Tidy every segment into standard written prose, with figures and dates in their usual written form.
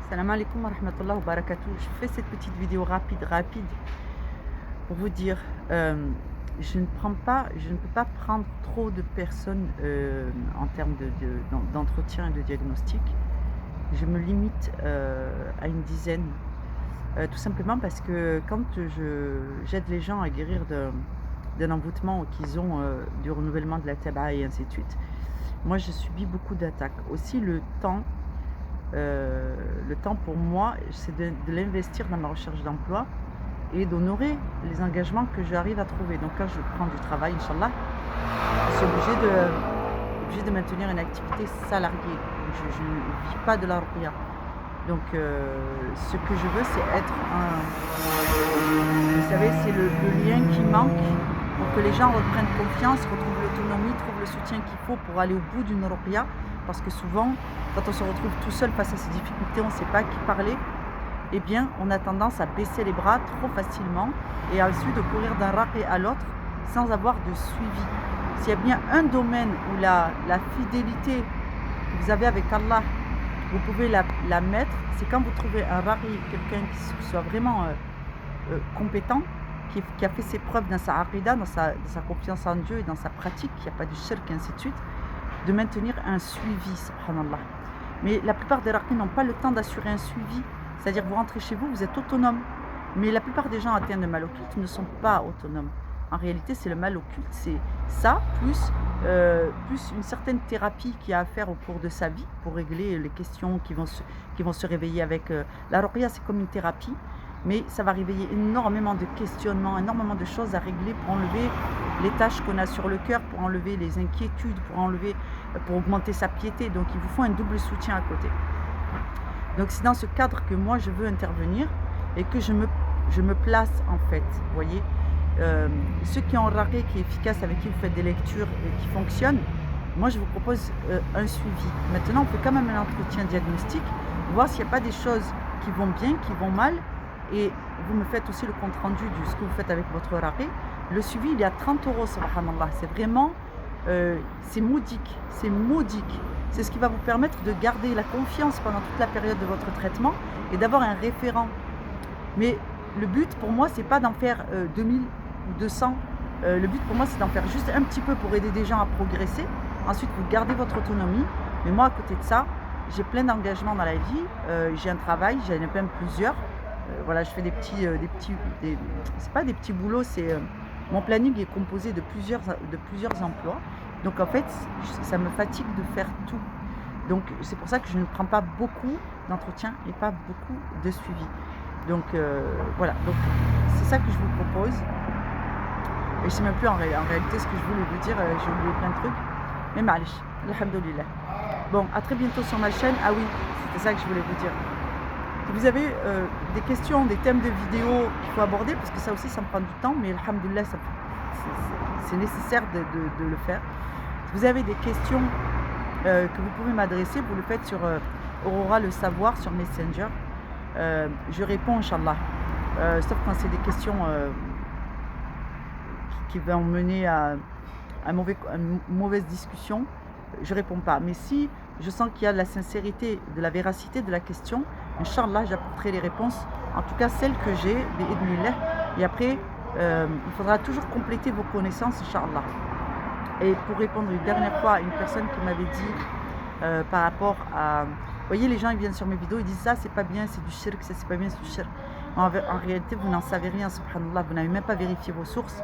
Salam alaikum wa rahmatullah wa barakatuh. Je fais cette petite vidéo rapide pour vous dire, je ne peux pas prendre trop de personnes en termes d'entretien et de diagnostic. Je me limite à une dizaine, tout simplement parce que quand j'aide les gens à guérir d'un envoûtement qu'ils ont du renouvellement de la tabac et ainsi de suite, moi je subis beaucoup d'attaques. Aussi le temps pour moi, c'est de l'investir dans ma recherche d'emploi et d'honorer les engagements que j'arrive à trouver. Donc quand je prends du travail, Inch'Allah, je suis obligée de maintenir une activité salariée. Je ne vis pas de la ruqya. Donc ce que je veux, c'est être vous savez, c'est le lien qui manque pour que les gens reprennent confiance, retrouvent l'autonomie, trouvent le soutien qu'il faut pour aller au bout d'une ruqya. Parce que souvent, quand on se retrouve tout seul face à ces difficultés, on ne sait pas à qui parler, eh bien, on a tendance à baisser les bras trop facilement et ensuite de courir d'un raqi à l'autre sans avoir de suivi. S'il y a bien un domaine où la fidélité que vous avez avec Allah, vous pouvez la mettre, c'est quand vous trouvez un raqi, quelqu'un qui soit vraiment compétent, qui a fait ses preuves dans sa aqida, dans sa confiance en Dieu et dans sa pratique, il n'y a pas de shirk et ainsi de suite, de maintenir un suivi, subhanallah. Mais la plupart des raqis n'ont pas le temps d'assurer un suivi. C'est-à-dire vous rentrez chez vous, vous êtes autonome. Mais la plupart des gens atteints de mal occulte ne sont pas autonomes. En réalité, c'est le mal occulte, c'est ça, plus une certaine thérapie qu'il y a à faire au cours de sa vie pour régler les questions qui vont se réveiller avec... la ruqya, c'est comme une thérapie, mais ça va réveiller énormément de questionnements, énormément de choses à régler pour enlever les tâches qu'on a sur le cœur, pour enlever les inquiétudes, pour augmenter sa piété. Donc il vous faut un double soutien à côté. Donc c'est dans ce cadre que moi je veux intervenir et que je me place en fait, vous voyez. Ceux qui ont un raqi qui est efficace, avec qui vous faites des lectures et qui fonctionnent, moi je vous propose un suivi. Maintenant on fait quand même un entretien diagnostic, voir s'il n'y a pas des choses qui vont bien, qui vont mal, et vous me faites aussi le compte rendu de ce que vous faites avec votre raqi. Le suivi il est à 30 €, subhanallah, c'est vraiment, c'est modique, c'est modique. C'est ce qui va vous permettre de garder la confiance pendant toute la période de votre traitement et d'avoir un référent. Mais le but pour moi, c'est pas d'en faire 2000 ou 200. Le but pour moi, c'est d'en faire juste un petit peu pour aider des gens à progresser. Ensuite, vous gardez votre autonomie. Mais moi, à côté de ça, j'ai plein d'engagements dans la vie. J'ai un travail, j'en ai même plusieurs. Voilà, je fais c'est pas des petits boulots, c'est mon planning est composé de plusieurs emplois. Donc en fait, ça me fatigue de faire tout. Donc c'est pour ça que je ne prends pas beaucoup d'entretien et pas beaucoup de suivi. Donc voilà, donc c'est ça que je vous propose. Et je ne sais même plus en réalité ce que je voulais vous dire, j'ai oublié plein de trucs. Mais malish, alhamdoulilah. Bon, à très bientôt sur ma chaîne. Ah oui, c'était ça que je voulais vous dire. Si vous avez des questions, des thèmes de vidéos qu'il faut aborder, parce que ça aussi ça me prend du temps, mais alhamdoulilah, c'est nécessaire de le faire. Si vous avez des questions que vous pouvez m'adresser, vous le faites sur Aurora le savoir sur Messenger. Je réponds, Inch'Allah. Sauf quand c'est des questions qui vont mener à une mauvaise discussion, je ne réponds pas. Mais si je sens qu'il y a de la sincérité, de la véracité de la question, Inch'Allah, j'apporterai les réponses, en tout cas celles que j'ai, bi'idhnillah. Et après, il faudra toujours compléter vos connaissances, Inch'Allah. Et pour répondre une dernière fois à une personne qui m'avait dit par rapport à... Vous voyez, les gens ils viennent sur mes vidéos, ils disent ça c'est pas bien, c'est du shirk, ça c'est pas bien, c'est du shirk. En réalité, vous n'en savez rien, subhanallah, vous n'avez même pas vérifié vos sources.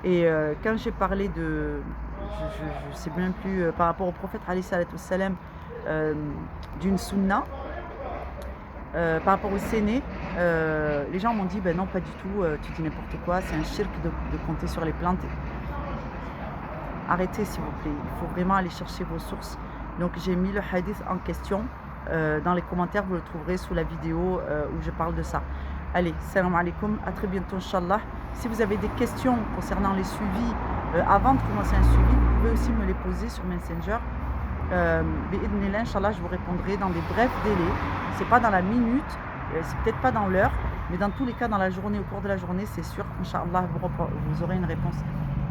Et quand j'ai parlé de... Je ne sais même plus, par rapport au prophète, alayhi salatu wassalam, d'une sunna, par rapport au séné, les gens m'ont dit, ben non, pas du tout, tu dis n'importe quoi, c'est un shirk de compter sur les plantes. Arrêtez s'il vous plaît, il faut vraiment aller chercher vos sources. Donc j'ai mis le hadith en question, dans les commentaires vous le trouverez sous la vidéo où je parle de ça. Allez, salam alaikum, à très bientôt Inch'Allah. Si vous avez des questions concernant les suivis, avant de commencer un suivi, vous pouvez aussi me les poser sur Messenger. Bi'idhnillah, Inch'Allah, je vous répondrai dans des brefs délais. C'est pas dans la minute, c'est peut-être pas dans l'heure, mais dans tous les cas dans la journée, au cours de la journée, c'est sûr, Inch'Allah, vous aurez une réponse.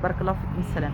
Barakallahu fikum, salam.